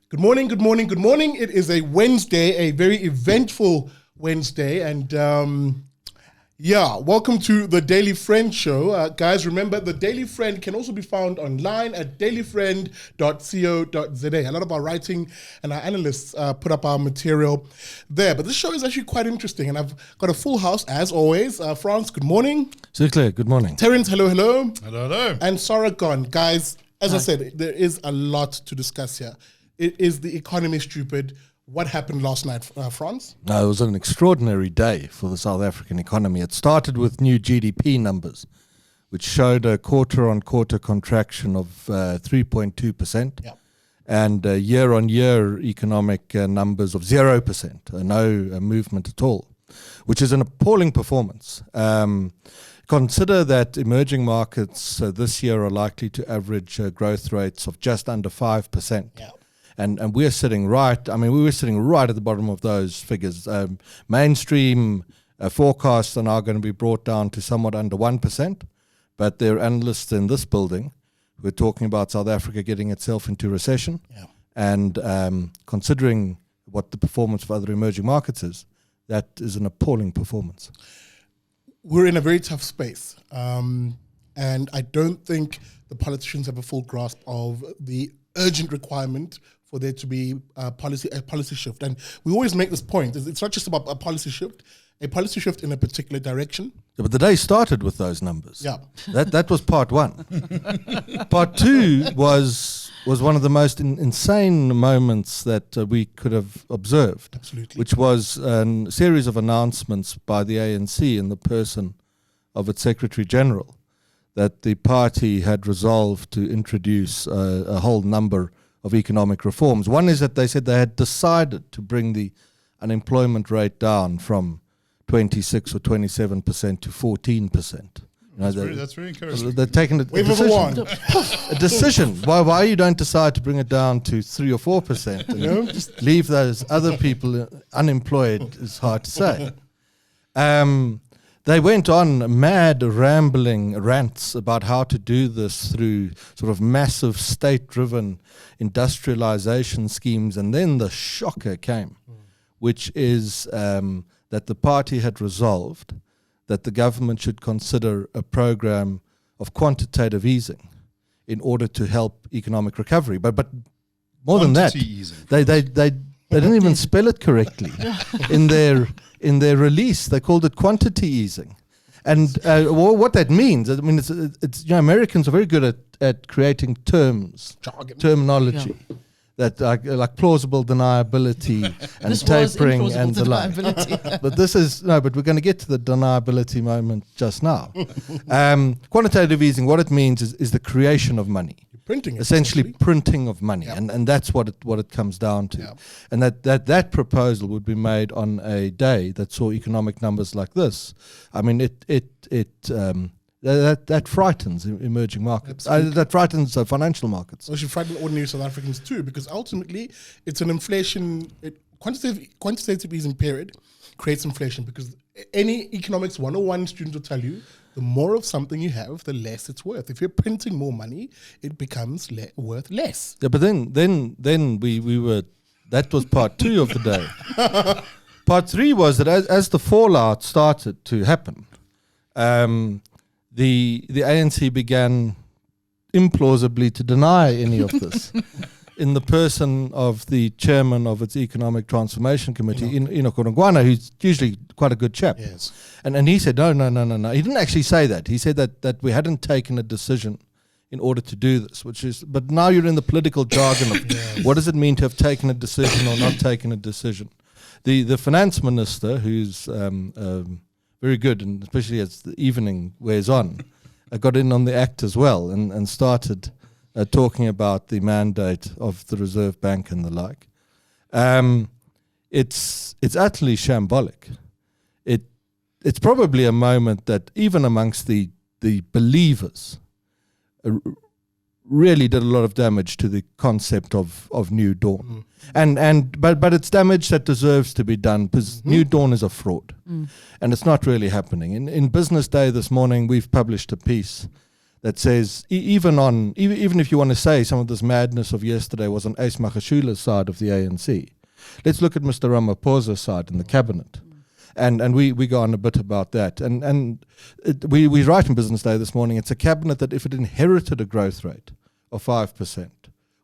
Good morning, good morning, good morning. It is a Wednesday, a very eventful Wednesday. And welcome to the Daily Friend Show. Guys, remember, the Daily Friend can also be found online at dailyfriend.co.za. A lot of our writing and our analysts put up our material there. But this show is actually quite interesting. And I've got a full house, as always. France, good morning. Sinclair, good morning. Terence, hello, hello. Hello, hello. And Saragon. Guys, as I said, there is a lot to discuss here. It is the economy stupid. What happened last night, France? No, it was an extraordinary day for the South African economy. It started with new GDP numbers, which showed a quarter-on-quarter contraction of 3.2%, and year-on-year economic numbers of 0%, no movement at all, which is an appalling performance. Consider that emerging markets this year are likely to average growth rates of just under 5%. Yeah. And we're sitting right, we were sitting right at the bottom of those figures. Mainstream forecasts are now going to be brought down to somewhat under 1%, but there are analysts in this building who are talking about South Africa getting itself into recession. Yeah. And considering what the performance of other emerging markets is, that is an appalling performance. We're in a very tough space, and I don't think the politicians have a full grasp of the urgent requirement for there to be a policy shift. And we always make this point. It's not just about a policy shift in a particular direction. Yeah, but the day started with those numbers. Yeah. That was part one. Part two was one of the most insane moments that we could have observed. Absolutely. Which was a series of announcements by the ANC in the person of its Secretary General that the party had resolved to introduce a whole number of economic reforms. One is that they said they had decided to bring the unemployment rate down from 26 or 27% to 14%. That's very encouraging. They're taking a decision. Why you don't decide to bring it down to 3 or 4% and just leave those other people unemployed is hard to say. They went on mad rambling rants about how to do this through sort of massive state-driven industrialization schemes, and then the shocker came, which is that the party had resolved that the government should consider a program of quantitative easing in order to help economic recovery. But more than that, they didn't even spell it correctly in their release. They called it quantity easing. And what that means, it's Americans are very good at creating terms, terminology, that like plausible deniability and tapering and the like. But but we're going to get to the deniability moment just now. Quantitative easing, what it means is the creation of money. Printing it, essentially printing of money, and that's what it comes down to, and that proposal would be made on a day that saw economic numbers like this. That frightens emerging markets. That frightens financial markets. Well, it should frighten ordinary South Africans too, because ultimately it's an inflation. Quantitative easing period creates inflation, because any economics 101 student will tell you, the more of something you have, the less it's worth. If you're printing more money, it becomes worth less. Yeah, but then we were. That was part two of the day. Part three was that as the fallout started to happen, the ANC began implausibly to deny any of this. In the person of the chairman of its Economic Transformation Committee, Enoch Onongwana, who's usually quite a good chap. Yes. And he said, no. He didn't actually say that. He said that we hadn't taken a decision in order to do this, but now you're in the political jargon of what does it mean to have taken a decision or not taken a decision. The finance minister, who's very good, and especially as the evening wears on, got in on the act as well and started talking about the mandate of the Reserve Bank and the like. It's utterly shambolic. It's probably a moment that even amongst the believers really did a lot of damage to the concept of New Dawn. But it's damage that deserves to be done, because New Dawn is a fraud. And it's not really happening. In Business Day this morning, we've published a piece that says, even if you want to say some of this madness of yesterday was on Ace Magashula's side of the ANC, let's look at Mr. Ramaphosa's side in the cabinet. And we go on a bit about that. We write in Business Day this morning, it's a cabinet that if it inherited a growth rate of 5%,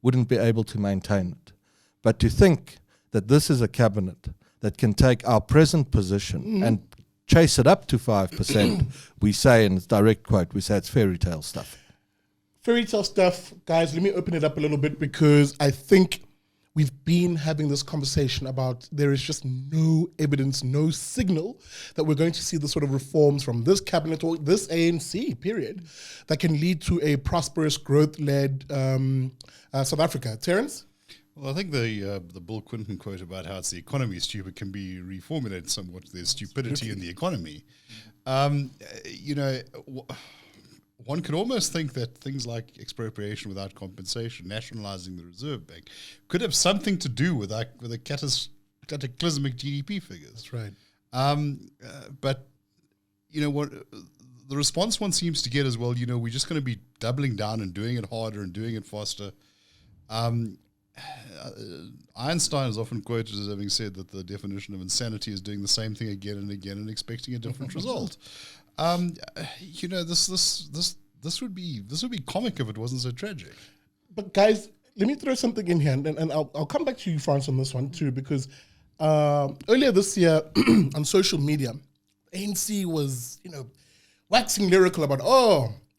wouldn't be able to maintain it. But to think that this is a cabinet that can take our present position and chase it up to 5%, we say, in its direct quote, we say it's fairy tale stuff. Fairy tale stuff, guys, let me open it up a little bit, because I think we've been having this conversation about there is just no evidence, no signal that we're going to see the sort of reforms from this cabinet or this ANC, period, that can lead to a prosperous, growth-led South Africa. Terence? Well, I think the Bill Clinton quote about how it's the economy is stupid can be reformulated somewhat. There's stupidity in the economy. One could almost think that things like expropriation without compensation, nationalizing the Reserve Bank, could have something to do with the cataclysmic GDP figures. That's right. But what the response one seems to get is, well, we're just going to be doubling down and doing it harder and doing it faster. Einstein is often quoted as having said that the definition of insanity is doing the same thing again and again and expecting a different result. This would be comic if it wasn't so tragic. But guys, let me throw something in here, and I'll come back to you, France, on this one too, because earlier this year on social media, ANC was waxing lyrical about,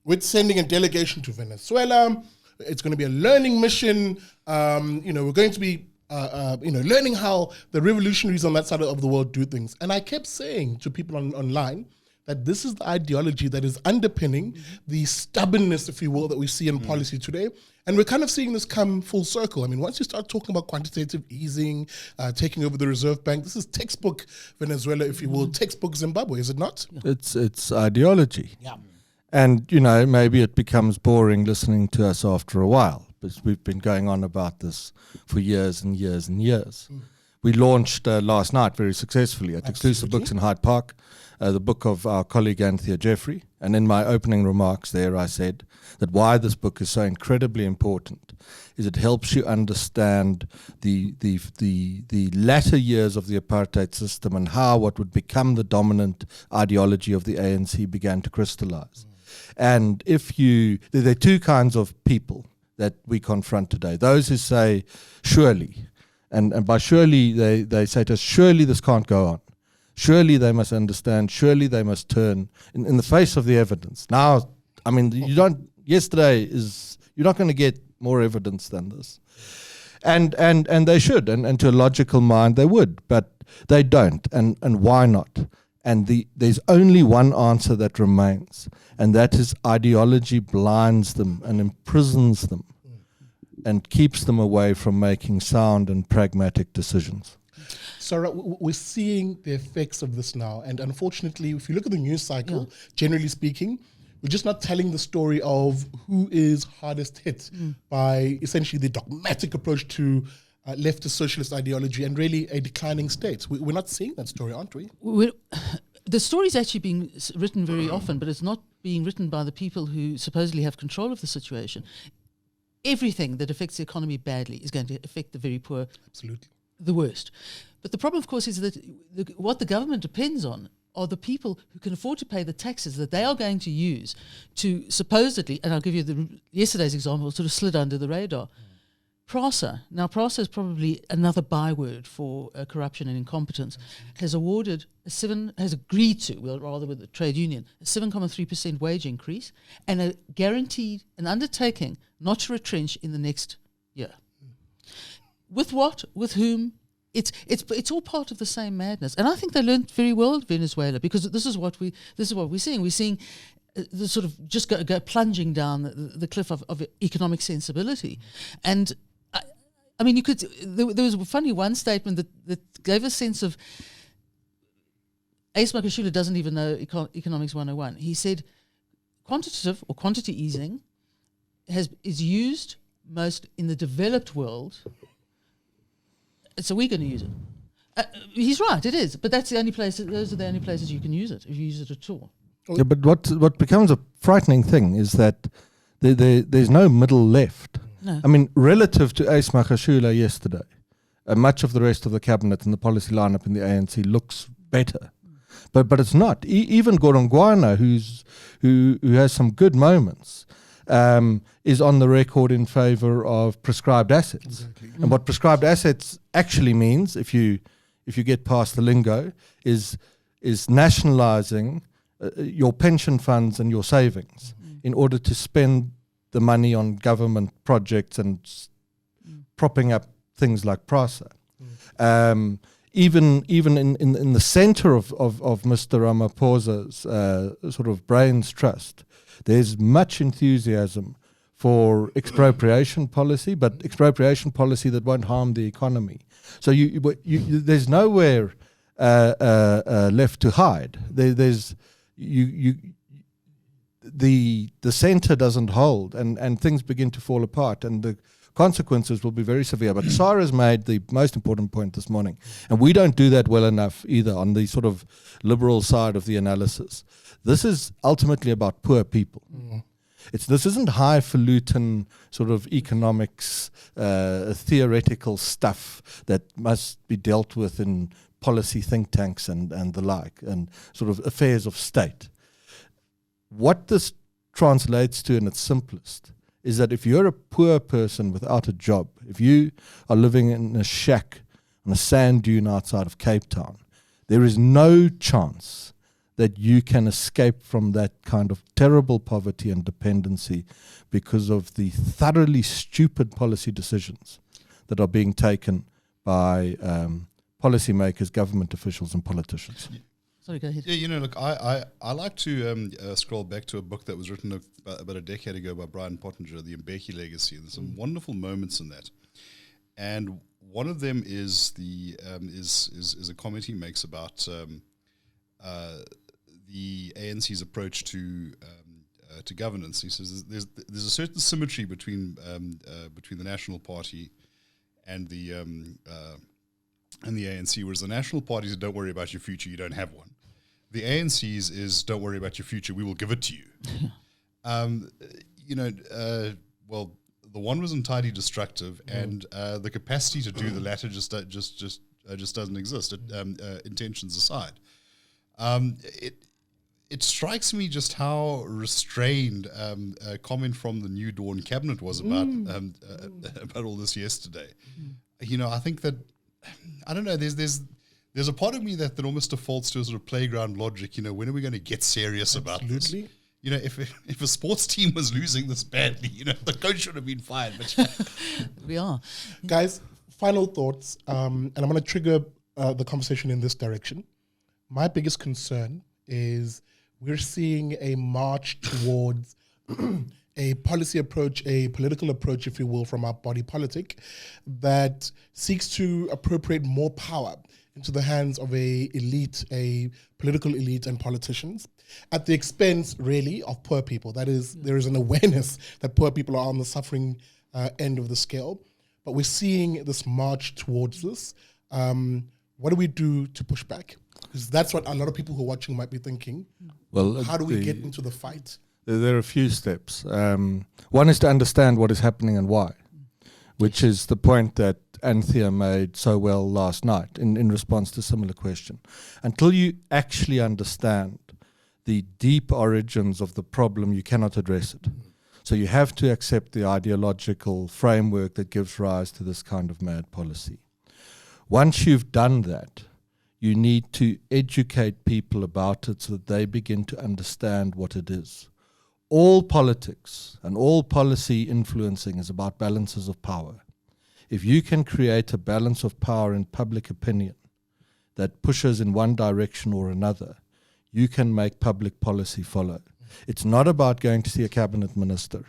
we're sending a delegation to Venezuela. It's going to be a learning mission. We're going to be, learning how the revolutionaries on that side of the world do things. And I kept saying to people online that this is the ideology that is underpinning the stubbornness, if you will, that we see in policy today. And we're kind of seeing this come full circle. I mean, once you start talking about quantitative easing, taking over the Reserve Bank, this is textbook Venezuela, if you will, textbook Zimbabwe, is it not? It's ideology. Yeah. And, maybe it becomes boring listening to us after a while, because we've been going on about this for years and years and years. We launched last night very successfully at Exclusive Books in Hyde Park, the book of our colleague Anthea Jeffrey. And in my opening remarks there, I said that why this book is so incredibly important is it helps you understand the latter years of the apartheid system and how what would become the dominant ideology of the ANC began to crystallize. And there are two kinds of people that we confront today. Those who say, surely, and by surely they say to us, surely this can't go on. Surely they must understand, surely they must turn in the face of the evidence. Now, I mean, you're not going to get more evidence than this. And they should, and to a logical mind they would, but they don't. And why not? And there's only one answer that remains, and that is ideology blinds them and imprisons them and keeps them away from making sound and pragmatic decisions. Sarah, we're seeing the effects of this now. And unfortunately, if you look at the news cycle, generally speaking, we're just not telling the story of who is hardest hit by essentially the dogmatic approach to leftist socialist ideology and really a declining state. We're not seeing that story, aren't we? The story's actually being written very often, but it's not being written by the people who supposedly have control of the situation. Everything that affects the economy badly is going to affect the very poor. Absolutely. The worst. But the problem, of course, is that what the government depends on are the people who can afford to pay the taxes that they are going to use to supposedly, and I'll give you yesterday's example, sort of slid under the radar. PRASA, now PRASA is probably another byword for corruption and incompetence, has agreed to, with the trade union, a 7.3% wage increase and an undertaking not to retrench in the next year. With what? With whom? It's all part of the same madness, and I think they learned very well at Venezuela, because this is what we're seeing. We're seeing the sort of just go plunging down the cliff of economic sensibility, and I mean, there was a funny one statement that gave a sense of Ace Magashula doesn't even know economics 101. He said quantitative or quantity easing is used most in the developed world. So we're going to use it. He's right, it is. But that's the only place. Those are the only places you can use it, if you use it at all. Yeah, but what becomes a frightening thing is that there's no middle left. No. I mean, relative to Ace Magashule yesterday, much of the rest of the cabinet and the policy lineup in the ANC looks better. But it's not. Even Gorongwana, who has some good moments, is on the record in favour of prescribed assets. Exactly. And what prescribed assets actually means, if you get past the lingo, is nationalising your pension funds and your savings in order to spend the money on government projects and propping up things like PRASA. Even in the centre of Mr. Ramaphosa's sort of brains trust, there's much enthusiasm for expropriation policy, but expropriation policy that won't harm the economy. So there's nowhere left to hide. The centre doesn't hold, and things begin to fall apart, and the consequences will be very severe. But Sarah's made the most important point this morning, and we don't do that well enough either on the sort of liberal side of the analysis. This is ultimately about poor people. This isn't highfalutin sort of economics, theoretical stuff that must be dealt with in policy think tanks and the like, and sort of affairs of state. What this translates to in its simplest is that if you're a poor person without a job, if you are living in a shack on a sand dune outside of Cape Town, there is no chance that you can escape from that kind of terrible poverty and dependency because of the thoroughly stupid policy decisions that are being taken by policymakers, government officials and politicians. Sorry, go ahead. Yeah, look, I like to scroll back to a book that was written about a decade ago by Brian Pottinger, The Mbeki Legacy. There's some wonderful moments in that, and one of them is is a comment he makes about the ANC's approach to governance. He says there's a certain symmetry between the National Party and the ANC, whereas the National Party is don't worry about your future, you don't have one. The ANC's is don't worry about your future, we will give it to you. Well, the one was entirely destructive, and the capacity to do the latter just doesn't exist. Intentions aside, it strikes me just how restrained a comment from the New Dawn cabinet was about all this yesterday. I think that, I don't know, there's a part of me that almost defaults to a sort of playground logic. When are we going to get serious about this? If a sports team was losing this badly, the coach should have been fired. But We are. Guys, final thoughts, and I'm going to trigger the conversation in this direction. My biggest concern is we're seeing a march towards a policy approach, a political approach, if you will, from our body politic that seeks to appropriate more power into the hands of a political elite and politicians at the expense, really, of poor people. That is, there is an awareness that poor people are on the suffering end of the scale, but we're seeing this march towards this. What do we do to push back? Because that's what a lot of people who are watching might be thinking. Well, how do we get into the fight? There are a few steps. One is to understand what is happening and why, which is the point that Anthea made so well last night in response to a similar question. Until you actually understand the deep origins of the problem, you cannot address it. So you have to accept the ideological framework that gives rise to this kind of mad policy. Once you've done that, you need to educate people about it so that they begin to understand what it is. All politics and all policy influencing is about balances of power. If you can create a balance of power in public opinion that pushes in one direction or another, you can make public policy follow. It's not about going to see a cabinet minister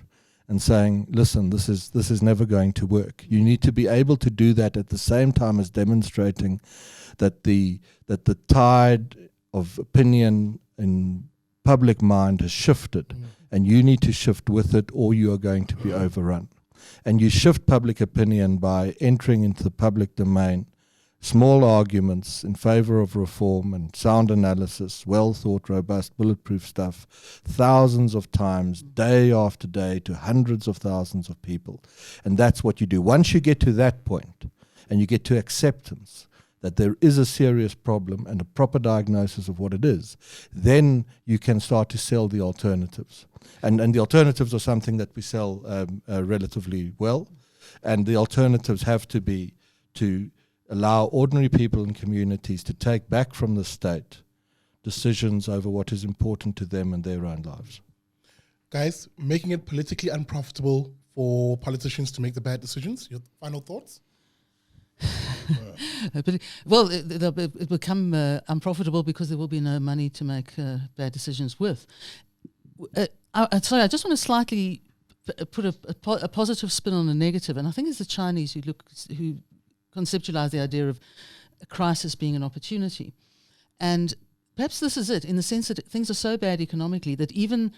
and saying, listen, this is never going to work. You need to be able to do that at the same time as demonstrating that the tide of opinion in public mind has shifted, and you need to shift with it, or you are going to be overrun. And you shift public opinion by entering into the public domain small arguments in favor of reform and sound analysis, well thought, robust, bulletproof stuff, thousands of times, day after day, to hundreds of thousands of people. And that's what you do. Once you get to that point, and you get to acceptance that there is a serious problem and a proper diagnosis of what it is, then you can start to sell the alternatives. And the alternatives are something that we sell relatively well. And the alternatives have to be to allow ordinary people and communities to take back from the state decisions over what is important to them and their own lives. Guys, making it politically unprofitable for politicians to make the bad decisions. Your final thoughts? Well, it will become unprofitable because there will be no money to make bad decisions with. Sorry, I just want to slightly put a positive spin on a negative, and I think it's the Chinese who conceptualize the idea of a crisis being an opportunity. And perhaps this is it, in the sense that things are so bad economically that even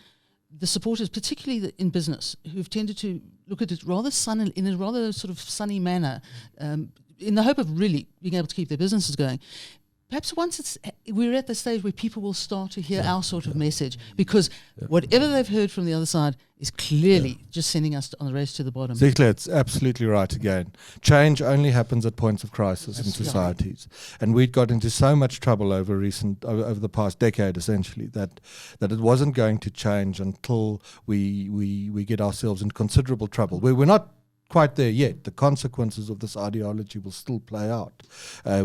the supporters, particularly in business, who've tended to look at it in a rather sort of sunny manner, in the hope of really being able to keep their businesses going, perhaps once we're at the stage where people will start to hear our sort of message, because whatever they've heard from the other side is clearly just sending us on the race to the bottom. Exactly, it's absolutely right again. Change only happens at points of crisis in societies. And we'd got into so much trouble over the past decade, essentially, that it wasn't going to change until we get ourselves in considerable trouble. We're not quite there yet. The consequences of this ideology will still play out.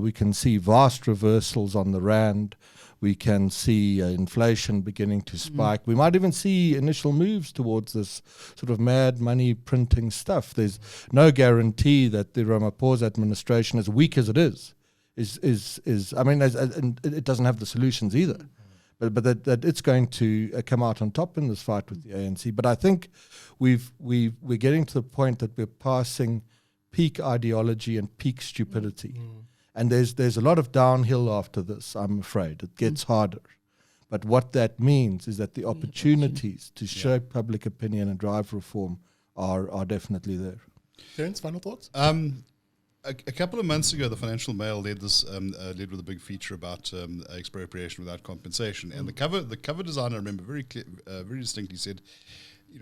We can see vast reversals on the rand. We can see inflation beginning to spike. We might even see initial moves towards this sort of mad money printing stuff. There's no guarantee that the Ramaphosa administration, as weak as it is I mean, and it doesn't have the solutions either. But that it's going to come out on top in this fight with the ANC. But I think we're getting to the point that we're passing peak ideology and peak stupidity. And there's a lot of downhill after this, I'm afraid. It gets harder. But what that means is that the opportunities to shape public opinion and drive reform are definitely there. Terence, final thoughts? A couple of months ago, the Financial Mail led with a big feature about expropriation without compensation, and the cover designer, I remember very distinctly, said,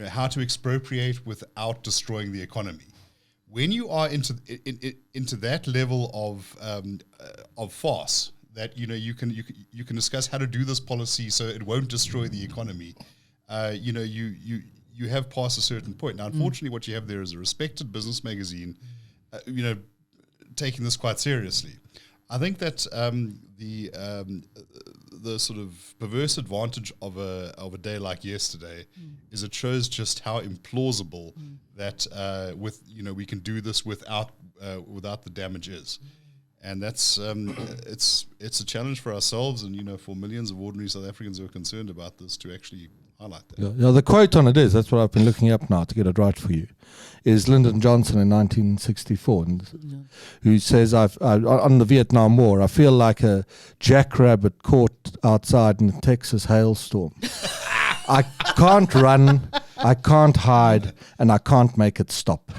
how to expropriate without destroying the economy. When you are into that level of farce, that you can discuss how to do this policy so it won't destroy the economy. You have passed a certain point. Now, unfortunately, what you have there is a respected business magazine, taking this quite seriously. I think that the sort of perverse advantage of a day like yesterday is it shows just how implausible that we can do this without the damages. And that's it's a challenge for ourselves and for millions of ordinary South Africans who are concerned about this to actually highlight that. Yeah, the quote on it is, that's what I've been looking up now to get it right for you, is Lyndon Johnson in 1964, who says, on the Vietnam War, I feel like a jackrabbit caught outside in a Texas hailstorm. I can't run, I can't hide, and I can't make it stop.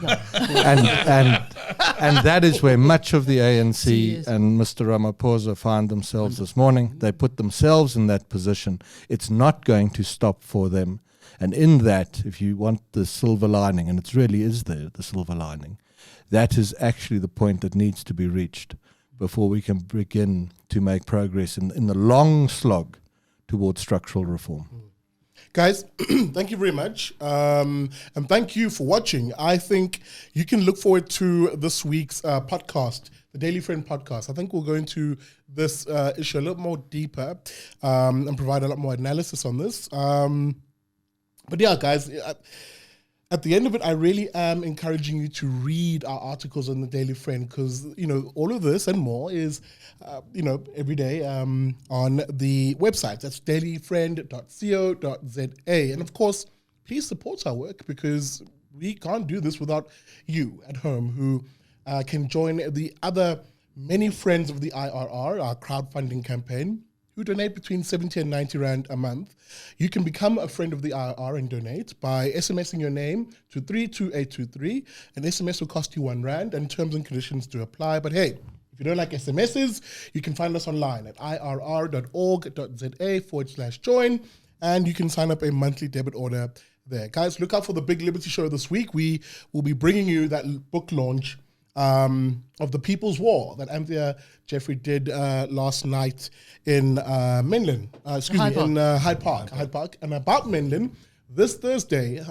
And that is where much of the ANC and Mr. Ramaphosa find themselves this morning. They put themselves in that position. It's not going to stop for them. And in that, if you want the silver lining, and it really is the silver lining, that is actually the point that needs to be reached before we can begin to make progress in the long slog towards structural reform. Guys, thank you very much. And thank you for watching. I think you can look forward to this week's podcast, the Daily Friend podcast. I think we'll go into this issue a little more deeper and provide a lot more analysis on this. But yeah, guys, at the end of it, I really am encouraging you to read our articles on the Daily Friend because, all of this and more is, every day on the website. That's dailyfriend.co.za. And of course, please support our work because we can't do this without you at home who can join the other many friends of the IRR, our crowdfunding campaign. who donate between 70 and 90 Rand a month. You can become a friend of the IRR and donate by SMSing your name to 32823. An SMS will cost you 1 Rand, and terms and conditions do apply. But hey, if you don't like SMSs, you can find us online at irr.org.za/join, and you can sign up a monthly debit order there. Guys, look out for the Big Liberty Show this week. We will be bringing you that book launch of The People's War that Anthea Jeffrey did last night in Menlyn, in Hyde Park. And about Menlyn, this Thursday,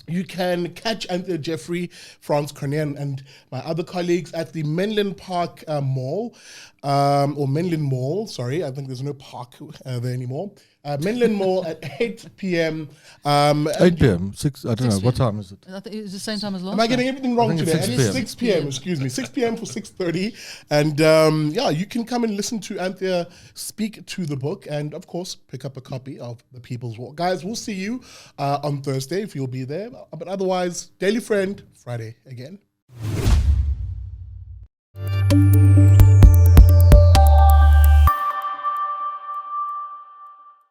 you can catch Anthea Jeffrey, Franz Cornier, and my other colleagues at the Menlyn Park Mall, or Menlyn Mall, sorry, I think there's no park there anymore. Menlyn Mall at 8 p.m. 8 p.m. 6. I don't know. What time is it? I think it was the same time as last Am I getting time. everything wrong I think today? it's And 6 it's p.m. 6 p.m. Excuse me, 6 p.m. for 6:30, and you can come and listen to Anthea speak to the book, and of course pick up a copy of The People's War. Guys, we'll see you on Thursday if you'll be there. But otherwise, Daily Friend Friday again.